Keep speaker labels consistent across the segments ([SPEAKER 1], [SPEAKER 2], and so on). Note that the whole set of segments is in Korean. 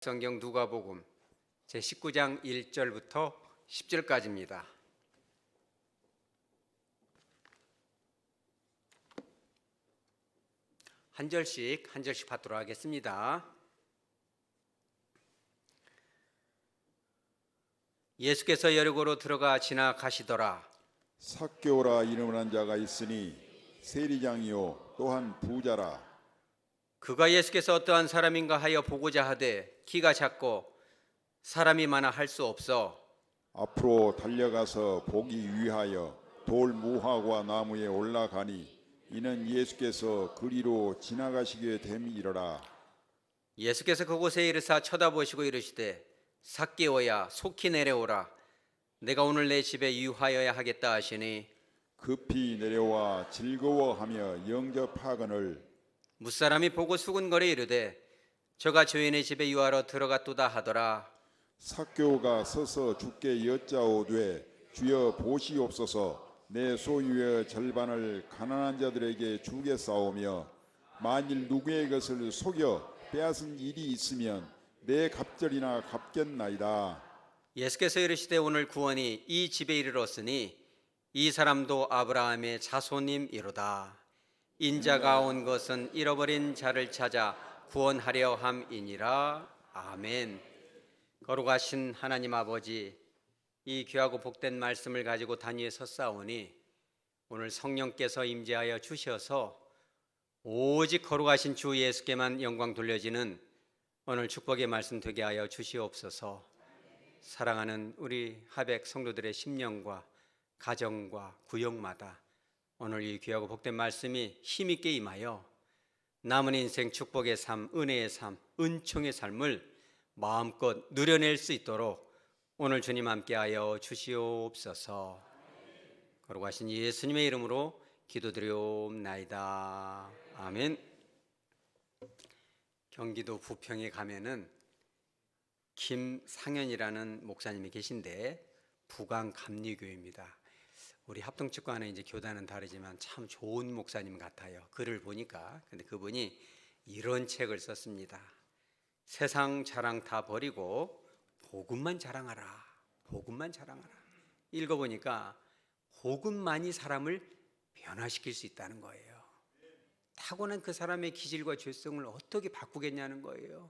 [SPEAKER 1] 성경 누가복음 제19장 1절부터 10절까지입니다. 한 절씩 받도록 하겠습니다. 예수께서 여리고로 들어가 지나가시더라.
[SPEAKER 2] 삭개오라 이름을 한 자가 있으니 세리장이요 또한 부자라.
[SPEAKER 1] 그가 예수께서 어떠한 사람인가 하여 보고자 하되 키가 작고 사람이 많아 할 수 없어
[SPEAKER 2] 앞으로 달려가서 보기 위하여 돌 무화과 나무에 올라가니 이는 예수께서 그리로 지나가시게 됨이러라.
[SPEAKER 1] 예수께서 그곳에 이르사 쳐다보시고 이르시되 삭개오야 속히 내려오라. 내가 오늘 내 집에 유하여야 하겠다 하시니
[SPEAKER 2] 급히 내려와 즐거워하며 영접하거늘
[SPEAKER 1] 무사람이 보고 수군거려 이르되 저가 주인의 집에 유하러 들어갔도다 하더라.
[SPEAKER 2] 삭개오가 서서 주께 여짜오되 주여 보시옵소서, 내 소유의 절반을 가난한 자들에게 주겠사오며 만일 누구의 것을 속여 빼앗은 일이 있으면 내 갑절이나 갚겠나이다.
[SPEAKER 1] 예수께서 이르시되 오늘 구원이 이 집에 이르렀으니 이 사람도 아브라함의 자손임이로다. 인자가 온 것은 잃어버린 자를 찾아 구원하려 함이니라. 아멘. 거룩하신 하나님 아버지, 이 귀하고 복된 말씀을 가지고 단위에 섰사오니 오늘 성령께서 임재하여 주셔서 오직 거룩하신 주 예수께만 영광 돌려지는 오늘 축복의 말씀 되게 하여 주시옵소서. 사랑하는 우리 하백 성도들의 심령과 가정과 구역마다 오늘 이 귀하고 복된 말씀이 힘있게 임하여 남은 인생 축복의 삶, 은혜의 삶, 은총의 삶을 마음껏 누려낼 수 있도록 오늘 주님 함께하여 주시옵소서. 거룩하신 예수님의 이름으로 기도드리옵나이다. 아멘. 경기도 부평에 가면은 김상현이라는 목사님이 계신데 부강감리교회입니다. 우리 합동측과는 이제 교단은 다르지만 참 좋은 목사님 같아요. 글을 보니까. 근데 그분이 이런 책을 썼습니다. 세상 자랑 다 버리고 복음만 자랑하라. 복음만 자랑하라. 읽어보니까 복음만이 사람을 변화시킬 수 있다는 거예요. 타고난 그 사람의 기질과 죄성을 어떻게 바꾸겠냐는 거예요.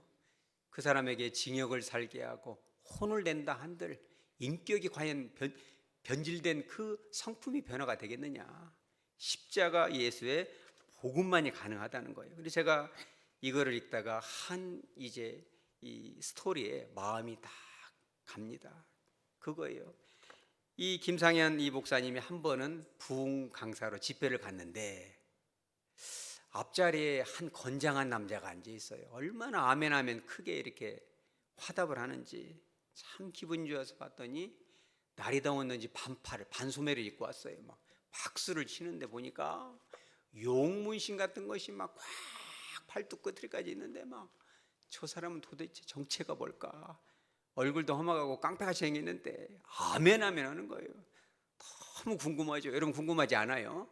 [SPEAKER 1] 그 사람에게 징역을 살게 하고 혼을 낸다 한들 인격이 과연 변질된 그 성품이 변화가 되겠느냐. 십자가 예수의 복음만이 가능하다는 거예요. 그래서 제가 이거를 읽다가 이제 이 스토리에 마음이 딱 갑니다. 그거예요. 이 김상현 이 목사님이 한 번은 부흥 강사로 집회를 갔는데 앞자리에 한 건장한 남자가 앉아 있어요. 얼마나 아멘 하면 크게 이렇게 화답을 하는지 참 기분 좋아서 봤더니 날이 더웠는지 반소매를 입고 왔어요. 막 박수를 치는데 보니까 용문신 같은 것이 막 꽉 팔뚝 끝까지 있는데 막 저 사람은 도대체 정체가 뭘까? 얼굴도 험악하고 깡패같이 생겼는데 아멘 아멘 하는 거예요. 너무 궁금하죠. 여러분 궁금하지 않아요?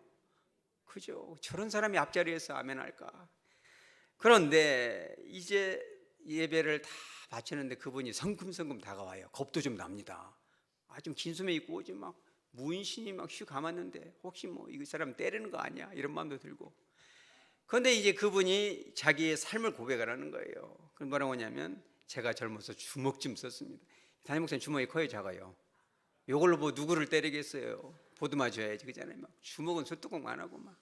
[SPEAKER 1] 그죠? 저런 사람이 앞자리에서 아멘 할까? 그런데 이제 예배를 다 바치는데 그분이 성큼성큼 다가와요. 겁도 좀 납니다. 좀 긴 소매 입고 오지 막 문신이 막 휘 감았는데 혹시 뭐 이 사람 때리는 거 아니야? 이런 마음도 들고. 그런데 이제 그분이 자기의 삶을 고백을 하는 거예요. 그 뭐라고 하냐면 제가 젊어서 주먹 좀 썼습니다. 담임 목사님 주먹이 커요, 작아요? 이걸로 뭐 누구를 때리겠어요? 보듬어줘야지, 그잖아요. 막 주먹은 술뚜껑만 하고 막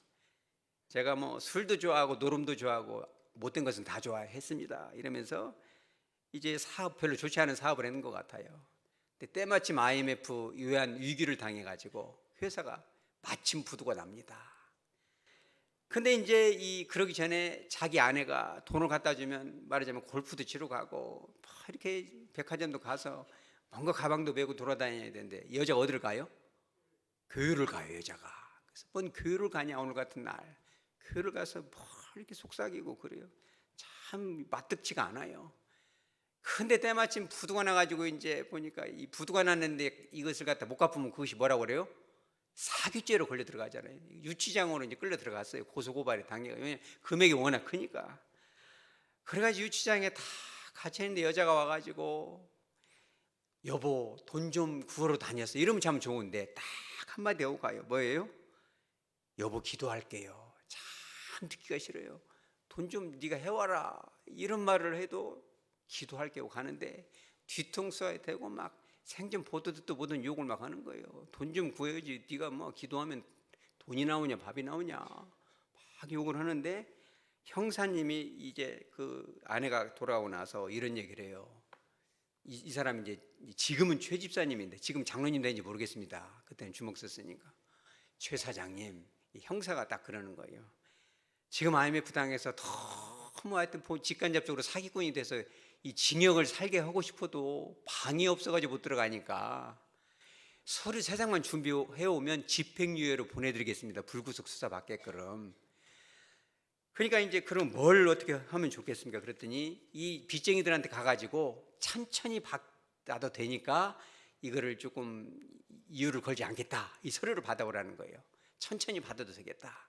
[SPEAKER 1] 제가 뭐 술도 좋아하고 노름도 좋아하고 못된 것은 다 좋아했습니다. 이러면서 이제 별로 좋지 않은 사업을 했는 것 같아요. 근데 때마침 IMF 유한 위기를 당해가지고 회사가 마침 부도가 납니다. 근데 이제 그러기 전에 자기 아내가 돈을 갖다 주면 말하자면 골프도 치러 가고 이렇게 백화점도 가서 뭔가 가방도 메고 돌아다녀야 되는데 여자가 어디를 가요? 교회를 가요, 여자가. 그래서 뭔 교회를 가냐 오늘 같은 날. 교회를 가서 이렇게 속삭이고 그래요. 참 마뜩지가 않아요. 근데 때마침 부도가 나가지고 이제 보니까 이 부도가 났는데 이것을 갖다 못 갚으면 그것이 뭐라고 그래요? 사기죄로 걸려 들어가잖아요. 유치장으로 이제 끌려 들어갔어요. 고소고발에 당해가. 왜냐면 금액이 워낙 크니까. 그래가지고 유치장에 다 같이 했는데 여자가 와가지고 여보 돈 좀 구하러 다녔어 이러면 참 좋은데 딱 한마디 하고 가요. 뭐예요? 여보 기도할게요. 참 듣기가 싫어요. 돈 좀 네가 해와라 이런 말을 해도 기도할게요 가는데 뒤통수에 대고 막 생전 보도 듣도 못한 욕을 막 하는 거예요. 돈 좀 구해야지 네가 뭐 기도하면 돈이 나오냐 밥이 나오냐 막 욕을 하는데 형사님이 이제 그 아내가 돌아오고 나서 이런 얘기를 해요. 이 사람이 이제 지금은 최 집사님인데 지금 장로님 되는지 모르겠습니다. 그때는 주먹 썼으니까. 최 사장님, 이 형사가 딱 그러는 거예요. 지금 IMF 당해서 너무 하여튼 직간접적으로 사기꾼이 돼서 이 징역을 살게 하고 싶어도 방이 없어가지고 못 들어가니까 서류 3장만 준비해 오면 집행유예로 보내드리겠습니다. 불구속 수사 받게끔. 그러니까 이제 그럼 뭘 어떻게 하면 좋겠습니까? 그랬더니 이 빚쟁이들한테 가가지고 천천히 받아도 되니까 이거를 조금 이유를 걸지 않겠다. 이 서류를 받아오라는 거예요. 천천히 받아도 되겠다.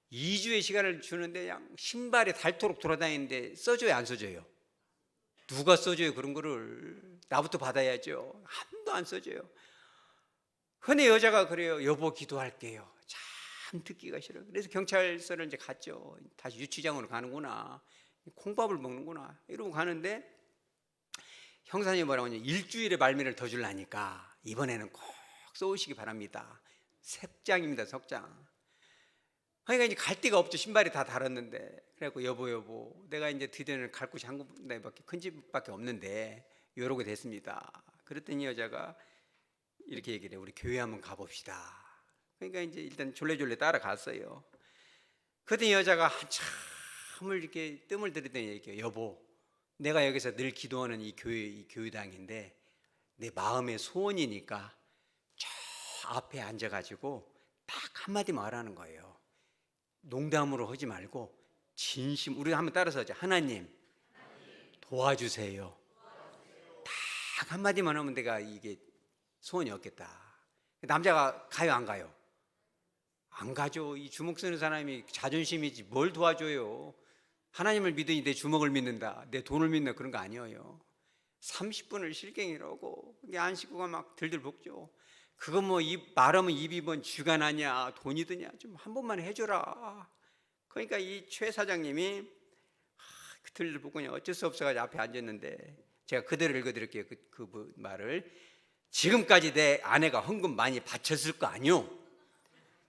[SPEAKER 1] 2주의 시간을 주는데 그냥 신발에 닳도록 돌아다니는데 써줘요 안 써줘요? 누가 써줘요 그런 거를? 나부터 받아야죠. 한도 안 써줘요. 근데 여자가 그래요. 여보 기도할게요. 참 듣기가 싫어요. 그래서 경찰서를 이제 갔죠. 다시 유치장으로 가는구나. 콩밥을 먹는구나. 이러고 가는데 형사님이 뭐라고 하냐. 일주일에 말미를 더 주려니까 이번에는 꼭 쏘시기 바랍니다. 석장입니다. 석장. 그러니까 이제 갈 데가 없죠. 신발이 다 닳았는데. 그래갖고 여보 내가 이제 드디어는 갈 곳이 한 군데밖에 큰 집밖에 없는데 이러고 됐습니다. 그랬더니 여자가 이렇게 얘기를 해요. 우리 교회 한번 가봅시다. 그러니까 이제 일단 졸래졸래 따라갔어요. 그랬더니 여자가 한참을 이렇게 뜸을 들이더니 얘기해요. 여보 내가 여기서 늘 기도하는 이 교회당인데 내 마음의 소원이니까 저 앞에 앉아가지고 딱 한마디 말하는 거예요. 농담으로 하지 말고 진심. 우리가 한번 따라서 하자. 하나님 도와주세요. 딱 한마디만 하면 내가 이게 소원이 없겠다. 남자가 가요 안 가요? 안 가죠. 이 주먹 쓰는 사람이 자존심이지 뭘 도와줘요. 하나님을 믿으니 내 주먹을 믿는다, 내 돈을 믿는다 그런 거 아니에요. 30분을 실갱이를 하고 안 식구가 막 들들 볶죠. 그거 뭐 말하면 입이 뭔 쥐가 나냐 돈이 드냐 좀 한 번만 해줘라. 그러니까 이 최 사장님이 들들 볶으니 어쩔 수 없어가지고 앞에 앉았는데 제가 그대로 읽어드릴게요. 그 말을. 지금까지 내 아내가 헌금 많이 바쳤을 거 아니오.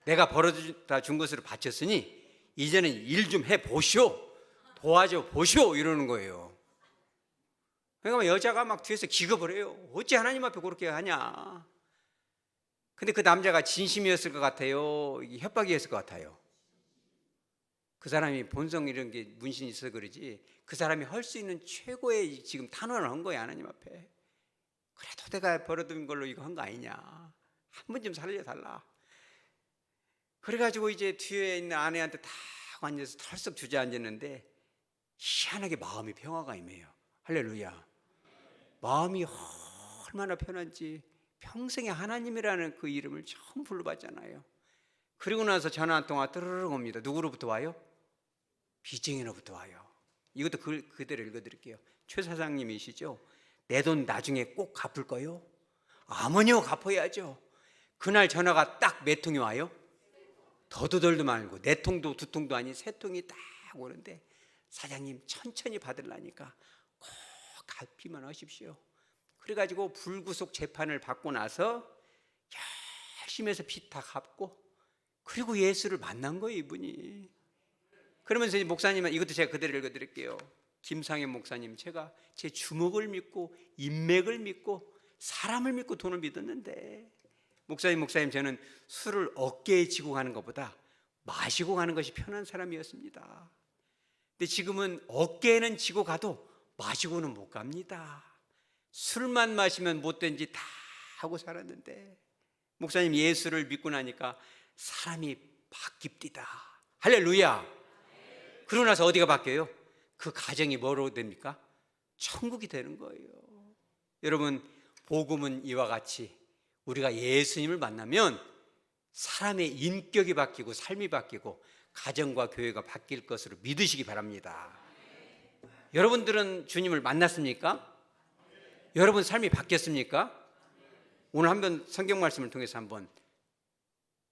[SPEAKER 1] 내가 벌어다 준 것으로 바쳤으니 이제는 일 좀 해보시오. 도와줘 보시오 이러는 거예요. 그러니까 여자가 막 뒤에서 기겁을 해요. 어찌 하나님 앞에 그렇게 하냐. 근데 그 남자가 진심이었을 것 같아요? 협박이었을 것 같아요? 그 사람이 본성 이런 게 문신이 있어서 그러지 그 사람이 할 수 있는 최고의 지금 탄원을 한 거예요. 하나님 앞에. 그래도 내가 벌어둔 걸로 이거 한 거 아니냐. 한 번 좀 살려달라. 그래가지고 이제 뒤에 있는 아내한테 딱 앉아서 털썩 주저앉았는데 희한하게 마음이 평화가 임해요. 할렐루야. 마음이 얼마나 편한지. 평생에 하나님이라는 그 이름을 처음 불러봤잖아요. 그리고 나서 전화 한 통화 뜨르륵 옵니다. 누구로부터 와요? 빚쟁이로부터 와요. 이것도 그대로 읽어드릴게요. 최 사장님이시죠? 내 돈 나중에 꼭 갚을 거요? 아무니요 갚아야죠. 그날 전화가 딱 몇 통이 와요? 더도 덜도 말고 4통도 2통도 아닌 3통이 딱 오는데 사장님 천천히 받으려니까 꼭 갚기만 하십시오. 그래가지고 불구속 재판을 받고 나서 열심히 해서 빚 다 갚고 그리고 예수를 만난 거예요 이분이. 그러면서 목사님은 이것도 제가 그대로 읽어드릴게요. 김상현 목사님, 제가 제 주먹을 믿고 인맥을 믿고 사람을 믿고 돈을 믿었는데 목사님 저는 술을 어깨에 지고 가는 것보다 마시고 가는 것이 편한 사람이었습니다. 근데 지금은 어깨에는 지고 가도 마시고는 못 갑니다. 술만 마시면 못된 짓 다 하고 살았는데 목사님 예수를 믿고 나니까 사람이 바뀝니다. 할렐루야. 그러고 나서 어디가 바뀌어요? 그 가정이 뭐로 됩니까? 천국이 되는 거예요. 여러분 복음은 이와 같이 우리가 예수님을 만나면 사람의 인격이 바뀌고 삶이 바뀌고 가정과 교회가 바뀔 것으로 믿으시기 바랍니다. 여러분들은 주님을 만났습니까? 여러분 삶이 바뀌었습니까? 오늘 한번 성경 말씀을 통해서 한번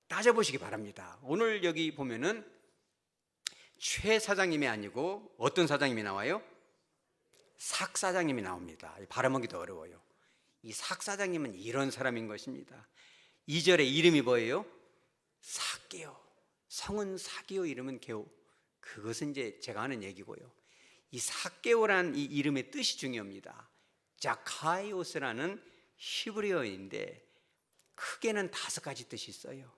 [SPEAKER 1] 따져보시기 바랍니다. 오늘 여기 보면은 최 사장님이 아니고 어떤 사장님이 나와요? 삭 사장님이 나옵니다. 발음하기도 어려워요. 이 삭 사장님은 이런 사람인 것입니다. 2절에 이름이 뭐예요? 삭개오. 성은 사기오, 이름은 게오. 그것은 이제 제가 하는 얘기고요. 이 삭개오라는 이 이름의 뜻이 중요합니다. 자카이오스라는 히브리어인데 크게는 5가지 뜻이 있어요.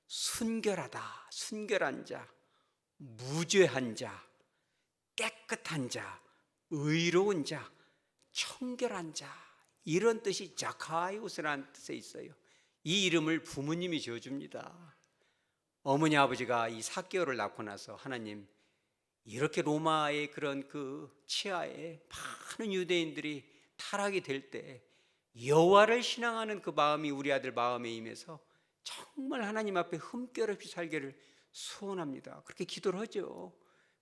[SPEAKER 1] 순결하다, 순결한 자, 무죄한 자, 깨끗한 자, 의로운 자, 청결한 자, 이런 뜻이 자카이오스라는 뜻에 있어요. 이 이름을 부모님이 지어줍니다. 어머니 아버지가 이 삭개오를 낳고 나서 하나님, 이렇게 로마의 그런 그 치하에 많은 유대인들이 타락이 될 때 여호와를 신앙하는 그 마음이 우리 아들 마음에 임해서 정말 하나님 앞에 흠결 없이 살기를 소원합니다. 그렇게 기도를 하죠.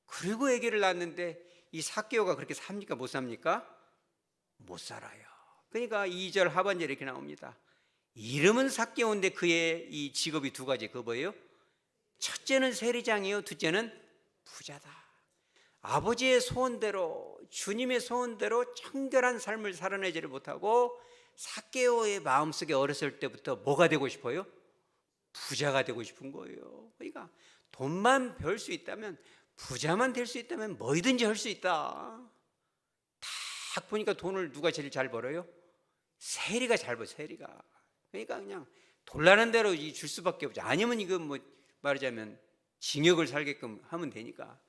[SPEAKER 1] 그리고 아기를 낳았는데 이 삭개오가 그렇게 삽니까? 못 삽니까? 못 살아요. 그러니까 2절 하반절에 이렇게 나옵니다. 이름은 삭개오인데 그의 이 직업이 2가지. 그거 뭐예요? 첫째는 세리장이요, 둘째는 부자다. 아버지의 소원대로, 주님의 소원대로 청결한 삶을 살아내지를 못하고 삭개오의 마음속에 어렸을 때부터 뭐가 되고 싶어요? 부자가 되고 싶은 거예요. 그러니까 돈만 벌 수 있다면, 부자만 될 수 있다면 뭐든지 할 수 있다. 딱 보니까 돈을 누가 제일 잘 벌어요? 세리가 잘 벌어, 세리가. 그러니까 그냥 돌라는 대로 줄 수밖에 없죠. 아니면 이거 뭐 말하자면 징역을 살게끔 하면 되니까.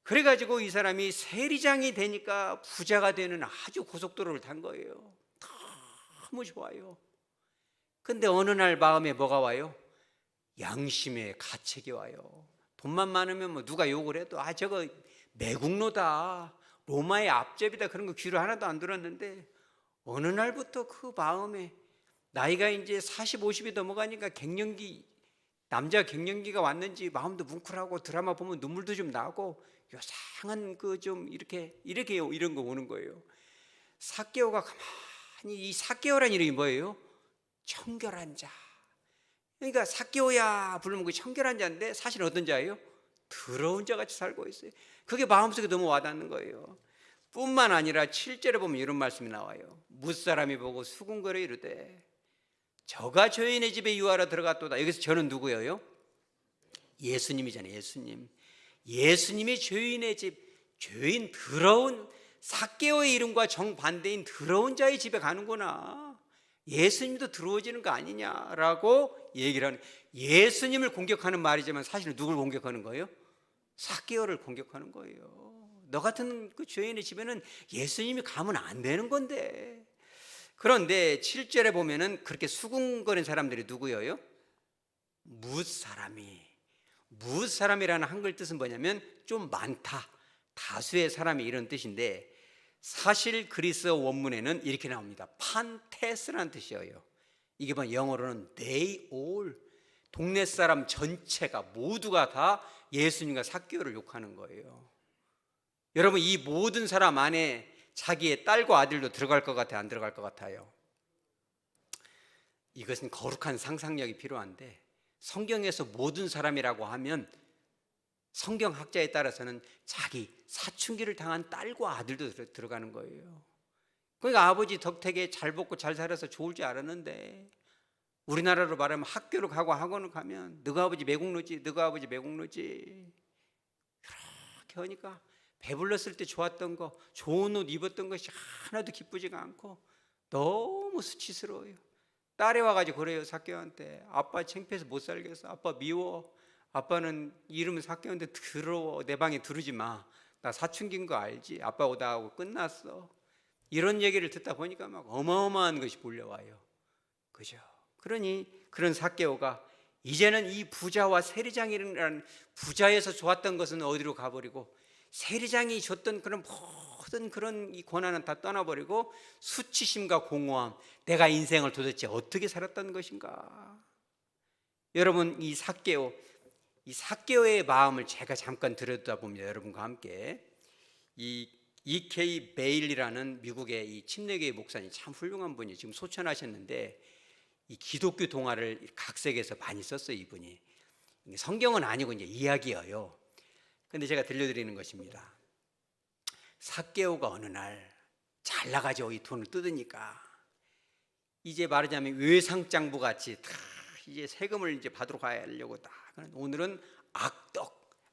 [SPEAKER 1] 그래가지고 이 사람이 세리장이 되니까 부자가 되는 아주 고속도로를 탄 거예요. 너무 좋아요. 근데 어느 날 마음에 뭐가 와요? 양심의 가책이 와요. 돈만 많으면 뭐 누가 욕을 해도 저거 매국노다, 로마의 앞제비다, 그런 거 귀로 하나도 안 들었는데 어느 날부터 그 마음에, 나이가 이제 40, 50이 넘어가니까 갱년기, 남자 갱년기가 왔는지 마음도 뭉클하고 드라마 보면 눈물도 좀 나고 요상한 그 좀 이렇게 이런 거 오는 거예요. 삭개오가 가만히, 이 삭개오란 이름이 뭐예요? 청결한 자. 그러니까 삭개오야 부르면 그 청결한 자인데 사실 어떤 자예요? 더러운 자 같이 살고 있어요. 그게 마음속에 너무 와닿는 거예요. 뿐만 아니라 7절에 보면 이런 말씀이 나와요. 뭇사람이 보고 수군거려 이르되 저가 죄인의 집에 유하러 들어갔도다. 여기서 저는 누구예요? 예수님이잖아요. 예수님. 예수님이 죄인의 집, 죄인, 더러운 삭개오의 이름과 정반대인 더러운 자의 집에 가는구나. 예수님도 들어오지는 거 아니냐라고 얘기를 하는, 예수님을 공격하는 말이지만 사실은 누굴 공격하는 거예요? 삭개오를 공격하는 거예요. 너 같은 그 죄인의 집에는 예수님이 가면 안 되는 건데. 그런데 7절에 보면은 그렇게 수군거리는 사람들이 누구예요? 무사람이. 무사람이라는 한글 뜻은 뭐냐면 좀 많다, 다수의 사람이, 이런 뜻인데 사실 그리스어 원문에는 이렇게 나옵니다. 판테스라는 뜻이에요. 이게 뭐 영어로는 they all, 동네 사람 전체가 모두가 다 예수님과 삭개오를 욕하는 거예요. 여러분, 이 모든 사람 안에 자기의 딸과 아들도 들어갈 것 같아요? 안 들어갈 것 같아요? 이것은 거룩한 상상력이 필요한데 성경에서 모든 사람이라고 하면 성경학자에 따라서는 자기 사춘기를 당한 딸과 아들도 들어가는 거예요. 그러니까 아버지 덕택에 잘 먹고 잘 살아서 좋을 줄 알았는데, 우리나라로 말하면 학교를 가고 학원을 가면 너가 아버지 매국노지, 너가 아버지 매국노지, 이렇게 하니까 배불렀을 때 좋았던 거, 좋은 옷 입었던 것이 하나도 기쁘지가 않고 너무 수치스러워요. 딸이 와가지고 그래요. 삭개오한테. 아빠 창피해서 못 살겠어. 아빠 미워. 아빠는 이름은 삭개오인데 더러워. 내 방에 들어오지 마. 나 사춘기인 거 알지? 아빠 오다 하고 끝났어. 이런 얘기를 듣다 보니까 막 어마어마한 것이 몰려와요. 그죠? 그러니 그런 삭개오가 이제는 이 부자와 세리장이라는, 부자에서 좋았던 것은 어디로 가버리고 세리장이 줬던 그런 모든 그런 이 권한은 다 떠나버리고 수치심과 공허함, 내가 인생을 도대체 어떻게 살았던 것인가. 여러분, 이 삭개오의 마음을 제가 잠깐 들여다봅니다. 여러분과 함께 이 E.K. 베일이라는 미국의 이 침례교회 목사님, 참 훌륭한 분이 지금 소천하셨는데 이 기독교 동화를 각색해서 많이 썼어요. 이분이 성경은 아니고 이제 이야기예요. 근데 제가 들려드리는 것입니다. 삭개오가 어느 날 잘 나가죠. 이 돈을 뜯으니까 이제 말하자면 외상장부 같이 다 이제 세금을 이제 받으러 가려고 딱. 오늘은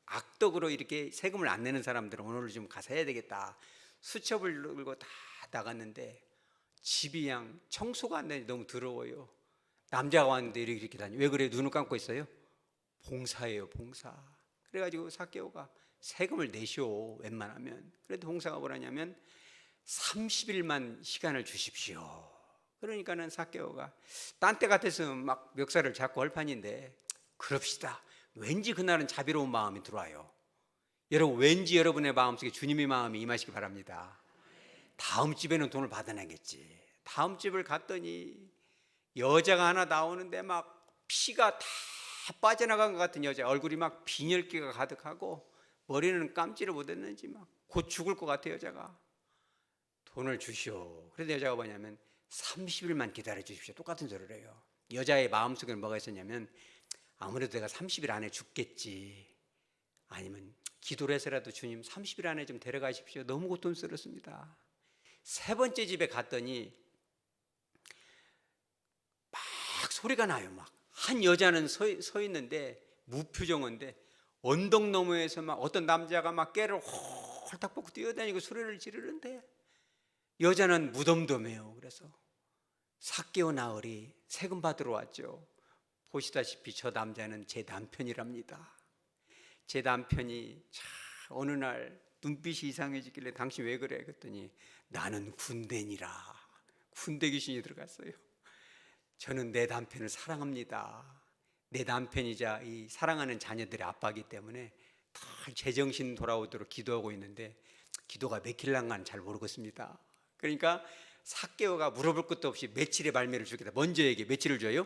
[SPEAKER 1] 악덕으로 이렇게 세금을 안 내는 사람들은 오늘 좀 가서 해야 되겠다. 수첩을 들고 다 나갔는데 집이 그냥 청소가 안 되니 너무 더러워요. 남자가 왔는데 이렇게 다니. 왜 그래? 눈을 감고 있어요? 봉사예요, 봉사. 그래가지고 삭개오가 세금을 내시오, 웬만하면. 그래도 봉사가 뭐라냐면 30일만 시간을 주십시오. 그러니까는 삭개오가 딴 때 같았으면 막 멱살을 잡고 할 판인데 그럽시다. 왠지 그날은 자비로운 마음이 들어와요. 여러분, 왠지 여러분의 마음속에 주님의 마음이 임하시기 바랍니다. 다음 집에는 돈을 받아내겠지. 다음 집을 갔더니 여자가 하나 나오는데 막 피가 다 빠져나간 것 같은 여자, 얼굴이 막 빈혈기가 가득하고 머리는 감지를 못했는지 막 곧 죽을 것 같아. 여자가 돈을 주시오. 그래서 여자가 뭐냐면 30일만 기다려 주십시오. 똑같은 소리를 해요. 여자의 마음속에는 뭐가 있었냐면 아무래도 내가 30일 안에 죽겠지, 아니면 기도를 해서라도 주님 30일 안에 좀 데려가십시오. 너무 고통스럽습니다. 세 번째 집에 갔더니 막 소리가 나요. 막 한 여자는 서 있는데 무표정인데 언덕 너머에서 막 어떤 남자가 막 깨를 홀딱 벗고 뛰어다니고 소리를 지르는데 여자는 무덤덤해요. 그래서 삭개오 나으리 세금 받으러 왔죠. 보시다시피 저 남자는 제 남편이랍니다. 제 남편이 어느 날 눈빛이 이상해지길래 당신 왜 그래? 그랬더니 나는 군대니라. 군대 귀신이 들어갔어요. 저는 내 남편을 사랑합니다. 내 남편이자 이 사랑하는 자녀들의 아빠이기 때문에 다 제정신 돌아오도록 기도하고 있는데 기도가 맥힐랑가는 잘 모르겠습니다. 그러니까 삭개오가 물어볼 것도 없이 며칠의 발매를 주겠다. 먼저 얘기해. 며칠을 줘요?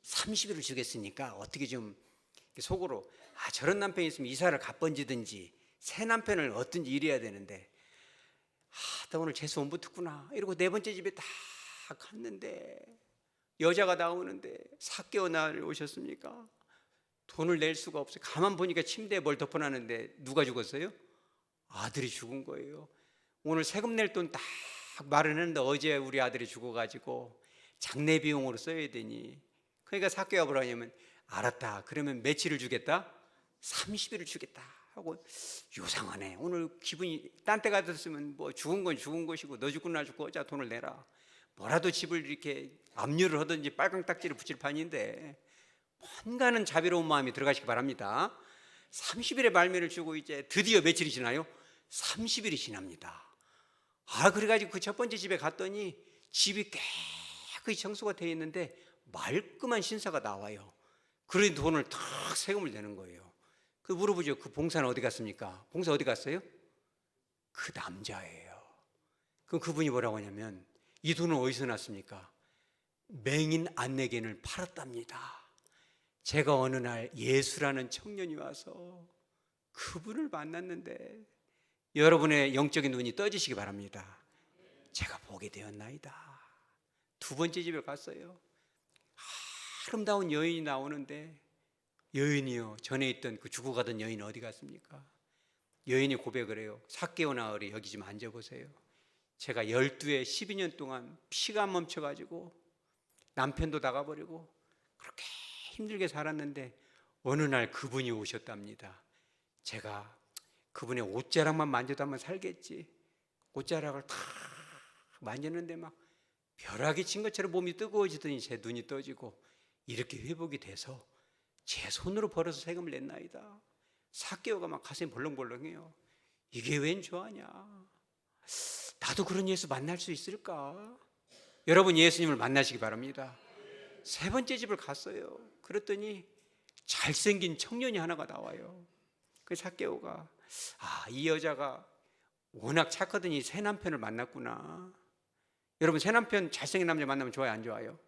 [SPEAKER 1] 30일을 주겠으니까 어떻게 좀 속으로 저런 남편이 있으면 이사를 가번지든지 새 남편을 얻든지 이래야 되는데 나 오늘 재수 못 붙었구나 이러고 네 번째 집에 다 갔는데 여자가 나오는데 삭개오 날 오셨습니까? 돈을 낼 수가 없어요. 가만 보니까 침대에 뭘 덮어놨는데 누가 죽었어요? 아들이 죽은 거예요. 오늘 세금 낼 돈 딱 마련했는데 어제 우리 아들이 죽어가지고 장례 비용으로 써야 되니, 그러니까 삭개오가 뭐라 하냐면 알았다. 그러면 며칠을 주겠다? 30일을 주겠다 하고. 요상하네. 오늘 기분이 딴 때 같았으면 뭐 죽은 건 죽은 것이고 너 죽고 나 죽고 자 돈을 내라. 뭐라도 집을 이렇게 압류를 하든지 빨강 딱지를 붙일 판인데 뭔가는 자비로운 마음이 들어가시기 바랍니다. 30일의 말미를 주고 이제 드디어 며칠이 지나요? 30일이 지납니다. 그래가지고 그 첫 번째 집에 갔더니 집이 깨끗이 청소가 되어 있는데 말끔한 신사가 나와요. 그러니 돈을 탁 세금을 내는 거예요. 그 물어보죠. 그 봉사는 어디 갔습니까? 봉사 어디 갔어요? 그 남자예요. 그럼 그분이 뭐라고 하냐면 이 돈은 어디서 났습니까? 맹인 안내견을 팔았답니다. 제가 어느 날 예수라는 청년이 와서 그분을 만났는데 여러분의 영적인 눈이 떠지시기 바랍니다. 제가 보게 되었나이다. 두 번째 집에 갔어요. 아름다운 여인이 나오는데 여인이요, 전에 있던 그 죽어가던 여인 어디 갔습니까? 여인이 고백을 해요. 삭개오 나으리 여기 좀 앉아보세요. 제가 12에 12년 동안 피가 멈춰가지고 남편도 나가버리고 그렇게 힘들게 살았는데 어느 날 그분이 오셨답니다. 제가 그분의 옷자락만 만져도 한번 살겠지. 옷자락을 탁 만졌는데 막 벼락이 친 것처럼 몸이 뜨거워지더니 제 눈이 떠지고 이렇게 회복이 돼서 제 손으로 벌어서 세금을 냈나이다. 삭개오가 막 가슴이 벌렁벌렁해요. 이게 웬 좋아하냐. 나도 그런 예수 만날 수 있을까? 여러분 예수님을 만나시기 바랍니다. 세 번째 집을 갔어요. 그랬더니 잘생긴 청년이 하나가 나와요. 그 삭개오가 이 여자가 워낙 착하더니 새 남편을 만났구나. 여러분 새 남편 잘생긴 남자 만나면 좋아요 안 좋아요?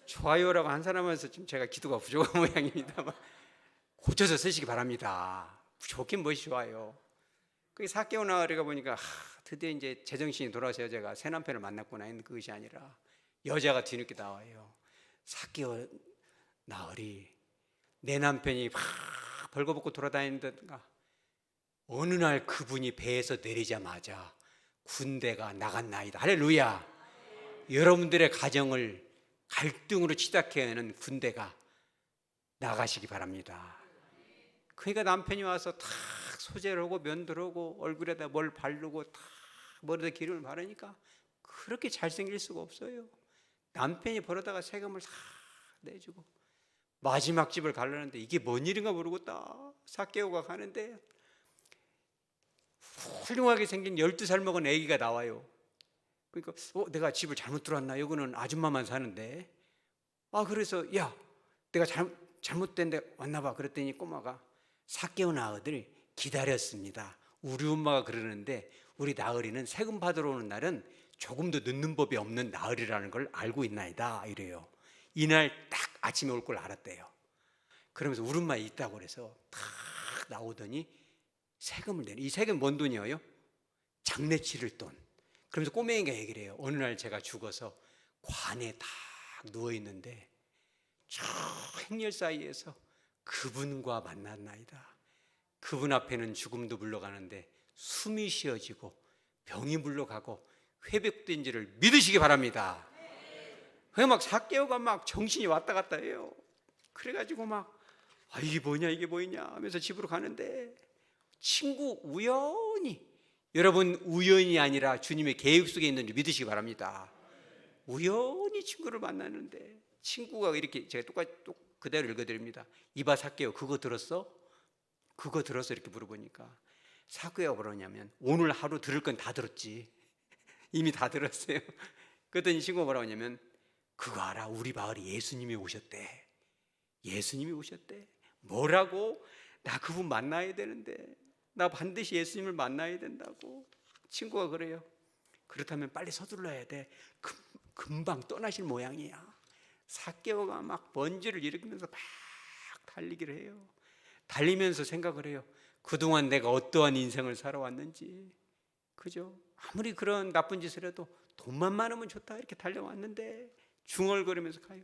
[SPEAKER 1] 좋아요라고 한 사람에서 좀 제가 기도가 부족한 모양입니다만 고쳐서 쓰시기 바랍니다. 좋긴 무엇이 좋아요. 그 사개오 나으리가 보니까 드디어 이제 제정신이 돌아서 여자가 새 남편을 만났구나 했는데 그것이 아니라 여자가 뒤늦게 나와요. 사개오 나으리, 내 남편이 막 벌거벗고 돌아다니는가 어느 날 그분이 배에서 내리자마자 군대가 나갔나이다. 할렐루야. 여러분들의 가정을 갈등으로 치닫게 하는 군대가 나가시기 바랍니다. 그러니까 남편이 와서 탁 소재를 하고 면도를 하고 얼굴에다 뭘 바르고 탁 머리에다 기름을 바르니까 그렇게 잘생길 수가 없어요. 남편이 벌어다가 세금을 싹 내주고 마지막 집을 가려는데 이게 뭔 일인가 모르고 딱 사개오가 가는데 훌륭하게 생긴 12살 먹은 아기가 나와요. 그러니까 내가 집을 잘못 들어왔나? 여기는 아줌마만 사는데. 그래서 야 내가 잘못된 데 왔나 봐. 그랬더니 꼬마가 사개오 나으들 기다렸습니다. 우리 엄마가 그러는데 우리 나으리는 세금 받으러 오는 날은 조금도 늦는 법이 없는 나으리라는 걸 알고 있나이다 이래요. 이날 딱 아침에 올 걸 알았대요. 그러면서 우리 엄마 있다고 그래서 탁 나오더니 세금을 내는, 이 세금 뭔 돈이에요? 장례 치를 돈. 그러면서 꼬맹이가 얘기를 해요. 어느 날 제가 죽어서 관에 딱 누워있는데 저 행렬 사이에서 그분과 만났나이다. 그분 앞에는 죽음도 물러가는데 숨이 쉬어지고 병이 물러가고 회복된 지를 믿으시기 바랍니다. 그래서 막 사개오가 막 정신이 왔다 갔다 해요. 그래가지고 막 이게 뭐냐 하면서 집으로 가는데 친구 우연히, 여러분 우연이 아니라 주님의 계획 속에 있는 줄 믿으시기 바랍니다. 우연히 친구를 만났는데 친구가 이렇게, 제가 똑같이 그대로 읽어드립니다. 이봐 사개오 그거 들었어? 그거 들었어? 이렇게 물어보니까 사개오가 그러냐면 오늘 하루 들을 건 다 들었지. 이미 다 들었어요. 그랬더니 친구가 뭐라고 하냐면 그거 알아? 우리 마을에 예수님이 오셨대. 예수님이 오셨대. 뭐라고? 나 그분 만나야 되는데, 나 반드시 예수님을 만나야 된다고. 친구가 그래요. 그렇다면 빨리 서둘러야 돼. 금방 떠나실 모양이야. 사개오가 막 번지를 일으키면서 막 달리기를 해요. 달리면서 생각을 해요. 그동안 내가 어떠한 인생을 살아왔는지. 그죠? 아무리 그런 나쁜 짓을 해도 돈만 많으면 좋다 이렇게 달려왔는데 중얼거리면서 가요.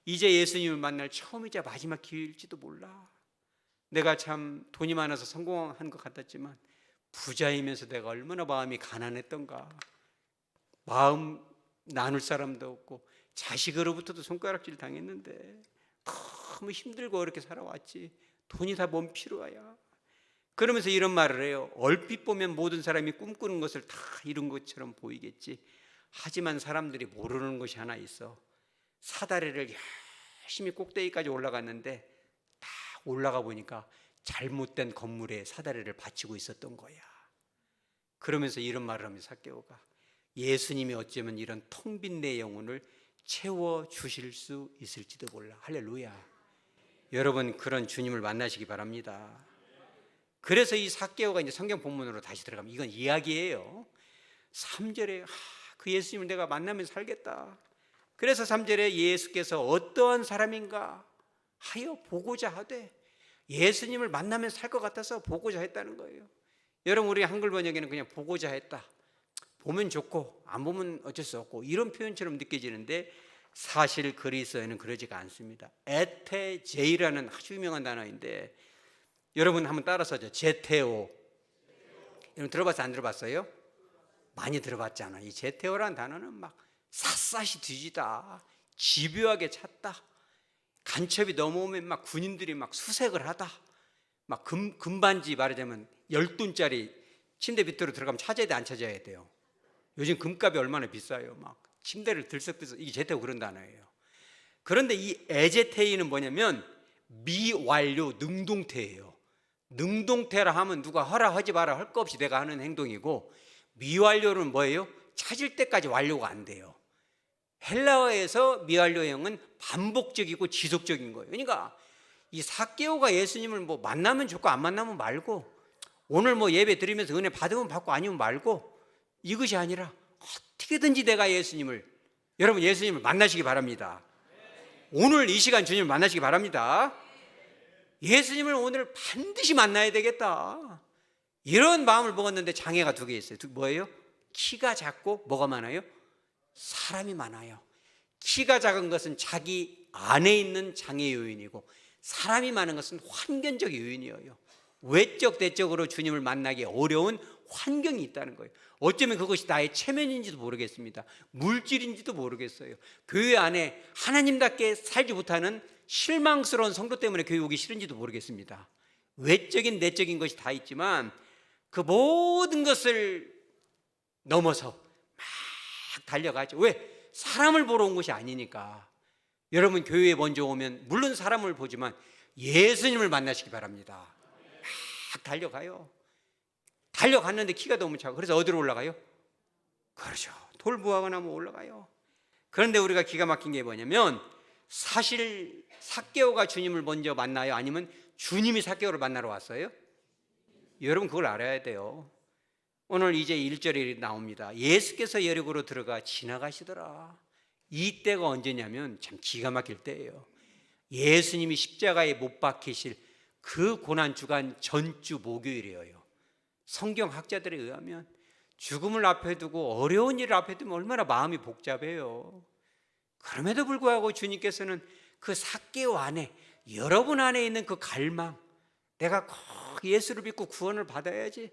[SPEAKER 1] 이제 예수님을 만날 처음이자 마지막 기회일지도 몰라. 내가 참 돈이 많아서 성공한 것 같았지만 부자이면서 내가 얼마나 마음이 가난했던가. 마음 나눌 사람도 없고 자식으로부터도 손가락질 당했는데 너무 힘들고 어렵게 살아왔지. 돈이 다 뭔 필요야. 그러면서 이런 말을 해요. 얼핏 보면 모든 사람이 꿈꾸는 것을 다 이룬 것처럼 보이겠지. 하지만 사람들이 모르는 것이 하나 있어. 사다리를 열심히 꼭대기까지 올라갔는데 딱 올라가 보니까 잘못된 건물에 사다리를 받치고 있었던 거야. 그러면서 이런 말을 하면 사개오가 예수님이 어쩌면 이런 텅 빈 내 영혼을 채워주실 수 있을지도 몰라. 할렐루야. 여러분 그런 주님을 만나시기 바랍니다. 그래서 이 사개오가 이제 성경 본문으로 다시 들어가면 이건 이야기예요. 3절에 그 예수님을 내가 만나면 살겠다. 그래서 3절에 예수께서 어떠한 사람인가 하여 보고자 하되, 예수님을 만나면 살 것 같아서 보고자 했다는 거예요. 여러분 우리 한글 번역에는 그냥 보고자 했다, 보면 좋고 안 보면 어쩔 수 없고 이런 표현처럼 느껴지는데 사실 그리스어에는 그러지가 않습니다. 에테제이라는 아주 유명한 단어인데 여러분 한번 따라서 하죠. 제테오. 여러분 들어봤어요? 안 들어봤어요? 많이 들어봤잖아. 이 제테오라는 단어는 막 샅샅이 뒤지다, 집요하게 찾다, 간첩이 넘어오면 막 군인들이 막 수색을 하다, 막 금반지 말하자면 10돈짜리 침대 밑으로 들어가면 찾아야 돼, 안 찾아야 돼요? 요즘 금값이 얼마나 비싸요. 막 침대를 들썩들썩. 이게 제테오 그런 단어예요. 그런데 이 에제테이는 뭐냐면 미완료 능동태예요. 능동태라 하면 누가 허락하지 마라 할 거 없이 내가 하는 행동이고, 미완료는 뭐예요? 찾을 때까지 완료가 안 돼요. 헬라어에서 미완료형은 반복적이고 지속적인 거예요. 그러니까 이 사개오가 예수님을 뭐 만나면 좋고 안 만나면 말고, 오늘 뭐 예배 드리면서 은혜 받으면 받고 아니면 말고, 이것이 아니라 어떻게든지 내가 예수님을, 여러분 예수님을 만나시기 바랍니다. 오늘 이 시간 주님을 만나시기 바랍니다. 예수님을 오늘 반드시 만나야 되겠다. 이런 마음을 먹었는데 장애가 두 개 있어요. 뭐예요? 키가 작고 뭐가 많아요? 사람이 많아요. 키가 작은 것은 자기 안에 있는 장애 요인이고, 사람이 많은 것은 환경적 요인이에요. 외적 내적으로 주님을 만나기 어려운 환경이 있다는 거예요. 어쩌면 그것이 나의 체면인지도 모르겠습니다. 물질인지도 모르겠어요. 교회 안에 하나님답게 살지 못하는 실망스러운 성도 때문에 교회 오기 싫은지도 모르겠습니다. 외적인 내적인 것이 다 있지만 그 모든 것을 넘어서 막 달려가죠. 왜? 사람을 보러 온 것이 아니니까. 여러분 교회에 먼저 오면 물론 사람을 보지만 예수님을 만나시기 바랍니다. 막 달려가요. 달려갔는데 키가 너무 작고, 그래서 어디로 올라가요? 그렇죠. 돌부하거나 뭐 올라가요. 그런데 우리가 기가 막힌 게 뭐냐면, 사실 삭개오가 주님을 먼저 만나요? 아니면 주님이 삭개오를 만나러 왔어요? 여러분 그걸 알아야 돼요. 오늘 이제 1절에 나옵니다. 예수께서 여리고로 들어가 지나가시더라. 이때가 언제냐면 참 기가 막힐 때예요. 예수님이 십자가에 못 박히실 그 고난주간 전주 목요일이에요. 성경학자들에 의하면 죽음을 앞에 두고 어려운 일을 앞에 두면 얼마나 마음이 복잡해요. 그럼에도 불구하고 주님께서는 그 삭개오 안에, 여러분 안에 있는 그 갈망, 내가 꼭 예수를 믿고 구원을 받아야지,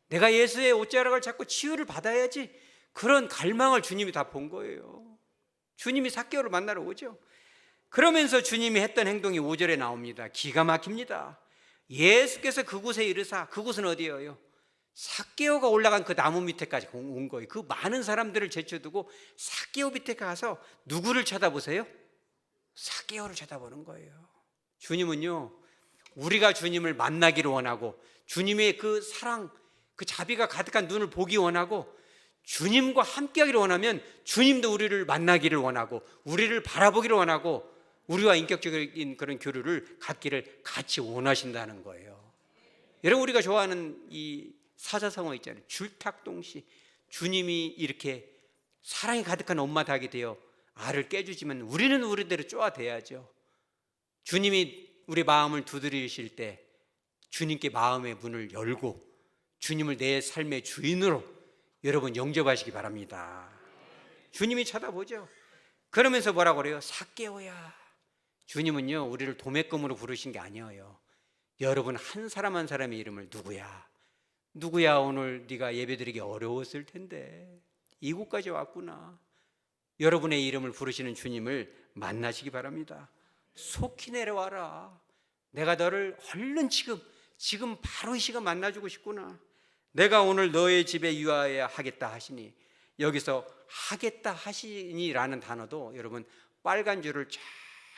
[SPEAKER 1] 내가 예수의 옷자락을 잡고 치유를 받아야지, 그런 갈망을 주님이 다 본 거예요. 주님이 삭개오를 만나러 오죠. 그러면서 주님이 했던 행동이 5절에 나옵니다. 기가 막힙니다. 예수께서 그곳에 이르사, 그곳은 어디예요? 삭개오가 올라간 그 나무 밑에까지 온 거예요. 그 많은 사람들을 제쳐두고 삭개오 밑에 가서 누구를 쳐다보세요? 삭개오를 쳐다보는 거예요. 주님은요, 우리가 주님을 만나기를 원하고, 주님의 그 사랑, 그 자비가 가득한 눈을 보기 원하고, 주님과 함께하기를 원하면 주님도 우리를 만나기를 원하고, 우리를 바라보기를 원하고, 우리와 인격적인 그런 교류를 갖기를 같이 원하신다는 거예요. 여러분 우리가 좋아하는 이 사자성어 있잖아요. 줄탁동시. 주님이 이렇게 사랑이 가득한 엄마 닭이 되어 알을 깨주지만 우리는 우리대로 쪼아대야죠. 주님이 우리 마음을 두드리실 때 주님께 마음의 문을 열고 주님을 내 삶의 주인으로 여러분 영접하시기 바랍니다. 주님이 쳐다보죠. 그러면서 뭐라고 그래요? 삭개오야. 주님은요 우리를 도매금으로 부르신 게 아니에요. 여러분 한 사람 한 사람의 이름을 누구야 오늘 네가 예배드리기 어려웠을 텐데 이곳까지 왔구나. 여러분의 이름을 부르시는 주님을 만나시기 바랍니다. 속히 내려와라. 내가 너를 얼른 지금 바로 이 시간 만나주고 싶구나. 내가 오늘 너의 집에 유하여야 하겠다 하시니, 여기서 하겠다 하시니라는 단어도 여러분 빨간 줄을 쫙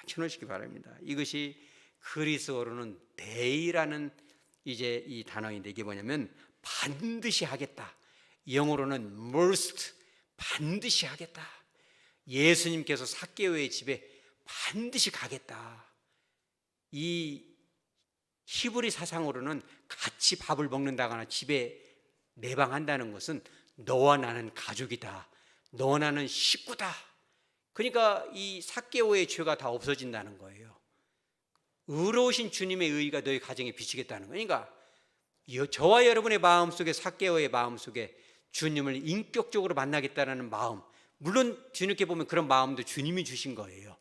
[SPEAKER 1] 쳐놓으시기 바랍니다. 이것이 그리스어로는 데이라는 이제 이 단어인데, 이게 뭐냐면 반드시 하겠다. 영어로는 must, 반드시 하겠다. 예수님께서 삭개오의 집에 반드시 가겠다. 이 히브리 사상으로는 같이 밥을 먹는다거나 집에 내방한다는 것은 너와 나는 가족이다, 너와 나는 식구다. 그러니까 이 삭개오의 죄가 다 없어진다는 거예요. 의로우신 주님의 의의가 너희 가정에 비치겠다는 거니까, 저와 여러분의 마음속에, 삭개오의 마음속에 주님을 인격적으로 만나겠다는 마음, 물론 뒤늦게 보면 그런 마음도 주님이 주신 거예요.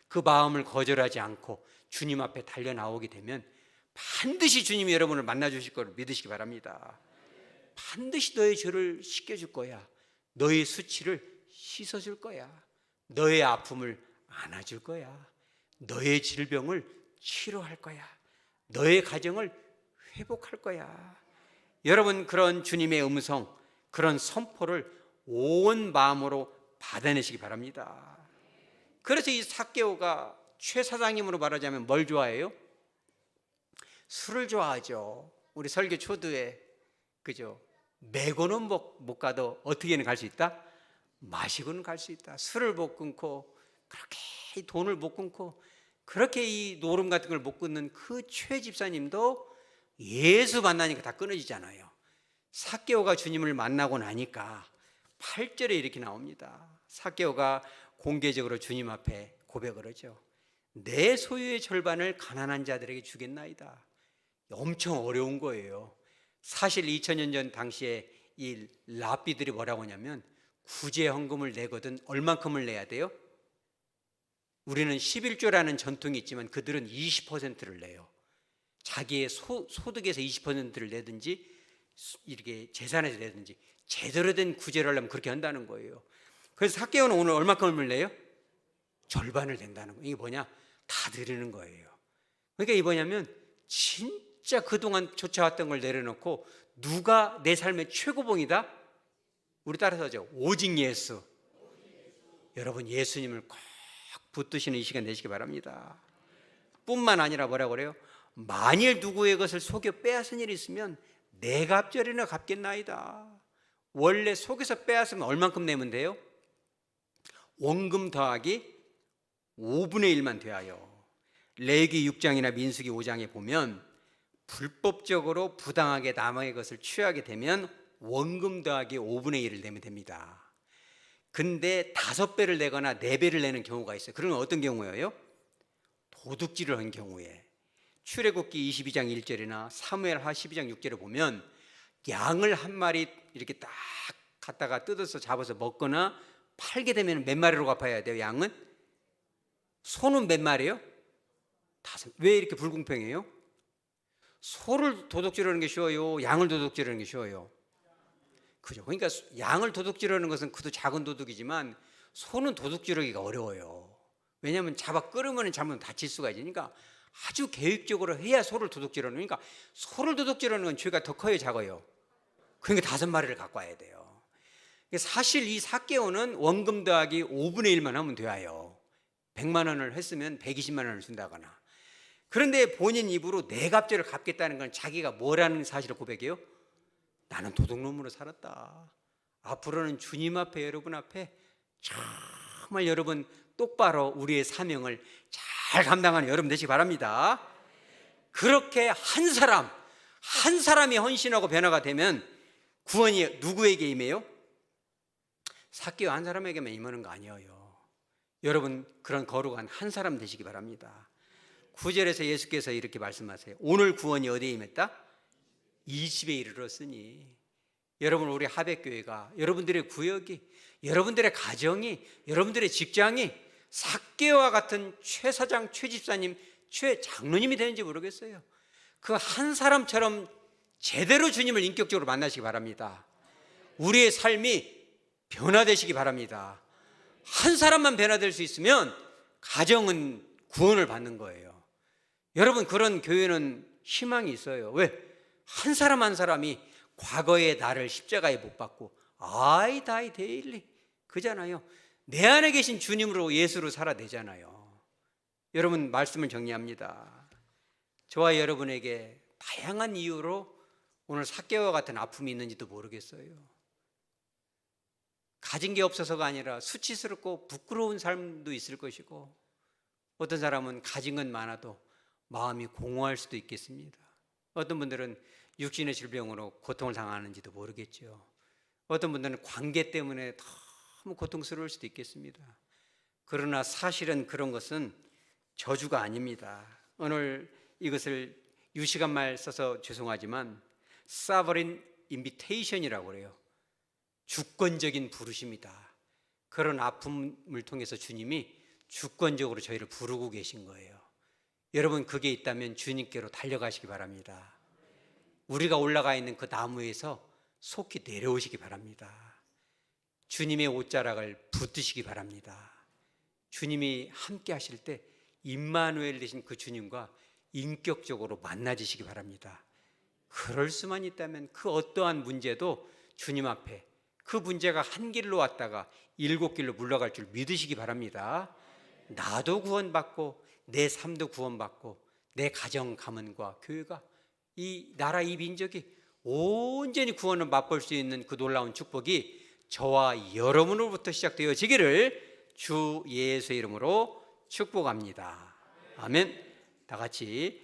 [SPEAKER 1] 그 마음을 거절하지 않고 주님 앞에 달려나오게 되면 반드시 주님이 여러분을 만나주실 것을 믿으시기 바랍니다. 반드시 너의 죄를 씻겨줄 거야. 너의 수치를 씻어줄 거야. 너의 아픔을 안아줄 거야. 너의 질병을 치료할 거야. 너의 가정을 회복할 거야. 여러분 그런 주님의 음성, 그런 선포를 온 마음으로 받아내시기 바랍니다. 그래서 이 삭개오가 최 사장님으로 말하자면 뭘 좋아해요? 술을 좋아하죠. 우리 설교 초두에 그죠? 매고는 못 가도 어떻게는 갈 수 있다? 마시고는 갈 수 있다. 술을 못 끊고, 그렇게 돈을 못 끊고, 그렇게 이 노름 같은 걸 못 끊는 그 최 집사님도 예수 만나니까 다 끊어지잖아요. 삭개오가 주님을 만나고 나니까 8절에 이렇게 나옵니다. 삭개오가 공개적으로 주님 앞에 고백을 하죠. 내 소유의 절반을 가난한 자들에게 주겠나이다. 엄청 어려운 거예요. 사실 2000년 전 당시에 이 랍비들이 뭐라고 하냐면 구제 헌금을 내거든 얼만큼을 내야 돼요? 우리는 11조라는 전통이 있지만 그들은 20%를 내요. 자기의 소득에서 20%를 내든지 이렇게 재산에서 내든지 제대로 된 구제를 하려면 그렇게 한다는 거예요. 그래서 삭개오는 오늘 얼마큼을 내요? 절반을 낸다는 거예요. 이게 뭐냐? 다 드리는 거예요. 그러니까 이게 뭐냐면 진짜 그동안 쫓아왔던 걸 내려놓고 누가 내 삶의 최고봉이다? 우리 따라서 하죠. 오직 예수. 여러분 예수님을 꼭 붙드시는 이 시간 되시기 바랍니다. 뿐만 아니라 뭐라고 그래요? 만일 누구의 것을 속여 빼앗은 일이 있으면 내 갑절이나 갚겠나이다. 원래 속여서 빼앗으면 얼만큼 내면 돼요? 원금 더하기 5분의 1만 되하여. 레위기 6장이나 민수기 5장에 보면 불법적으로 부당하게 남의 것을 취하게 되면 원금 더하기 5분의 1을 내면 됩니다. 근데 5배를 내거나 4배를 내는 경우가 있어요. 그러면 어떤 경우예요? 도둑질을 한 경우에. 출애굽기 22장 1절이나 사무엘하 12장 6절에 보면 양을 한 마리 이렇게 딱 갖다가 뜯어서 잡아서 먹거나 팔게 되면 몇 마리로 갚아야 돼요? 양은? 소는 몇 마리요? 5. 왜 이렇게 불공평해요? 소를 도둑질하는 게 쉬워요? 양을 도둑질하는 게 쉬워요? 그죠? 그러니까 양을 도둑질하는 것은 그도 작은 도둑이지만 소는 도둑질하기가 어려워요. 왜냐하면 잡아 끌으면 잘못 다칠 수가 있으니까 아주 계획적으로 해야 소를 도둑질하는. 그러니까 소를 도둑질하는 건 죄가 더 커요, 작아요? 그러니까 5마리를 갖고 와야 돼요. 사실 이 삭개오는 원금 더하기 5분의 1만 하면 돼요. 100만 원을 했으면 120만 원을 준다거나. 그런데 본인 입으로 내 갑절을 갚겠다는 건 자기가 뭐라는 사실을 고백해요? 나는 도둑놈으로 살았다. 앞으로는 주님 앞에, 여러분 앞에 정말 여러분 똑바로 우리의 사명을 잘 감당하는 여러분 되시기 바랍니다. 그렇게 한 사람이 헌신하고 변화가 되면 구원이 누구에게 임해요? 삭개오 한 사람에게만 임하는 거 아니에요. 여러분 그런 거룩한 한 사람 되시기 바랍니다. 9절에서 예수께서 이렇게 말씀하세요. 오늘 구원이 어디에 임했다? 이 집에 이르렀으니. 여러분 우리 하백교회가, 여러분들의 구역이, 여러분들의 가정이, 여러분들의 직장이 삭개오와 같은 최 사장, 최 집사님, 최 장로님이 되는지 모르겠어요. 그 한 사람처럼 제대로 주님을 인격적으로 만나시기 바랍니다. 우리의 삶이 변화되시기 바랍니다. 한 사람만 변화될 수 있으면 가정은 구원을 받는 거예요. 여러분 그런 교회는 희망이 있어요. 왜? 한 사람 한 사람이 과거의 나를 십자가에 못 박고 I die daily 그잖아요. 내 안에 계신 주님으로 예수로 살아내잖아요. 여러분 말씀을 정리합니다. 저와 여러분에게 다양한 이유로 오늘 삭개오와 같은 아픔이 있는지도 모르겠어요. 가진 게 없어서가 아니라 수치스럽고 부끄러운 삶도 있을 것이고, 어떤 사람은 가진 건 많아도 마음이 공허할 수도 있겠습니다. 어떤 분들은 육신의 질병으로 고통을 당하는지도 모르겠죠. 어떤 분들은 관계 때문에 너무 고통스러울 수도 있겠습니다. 그러나 사실은 그런 것은 저주가 아닙니다. 오늘 이것을 유식한 말 써서 죄송하지만 Sovereign Invitation이라고 그래요. 주권적인 부르심이다. 그런 아픔을 통해서 주님이 주권적으로 저희를 부르고 계신 거예요. 여러분 그게 있다면 주님께로 달려가시기 바랍니다. 우리가 올라가 있는 그 나무에서 속히 내려오시기 바랍니다. 주님의 옷자락을 붙드시기 바랍니다. 주님이 함께 하실 때 임마누엘 되신 그 주님과 인격적으로 만나지시기 바랍니다. 그럴 수만 있다면 그 어떠한 문제도 주님 앞에, 그 문제가 한 길로 왔다가 7길로 물러갈 줄 믿으시기 바랍니다. 나도 구원받고 내 삶도 구원받고 내 가정 가문과 교회가, 이 나라 이 민족이 온전히 구원을 맛볼 수 있는 그 놀라운 축복이 저와 여러분으로부터 시작되어지기를 주 예수의 이름으로 축복합니다. 아멘. 다 같이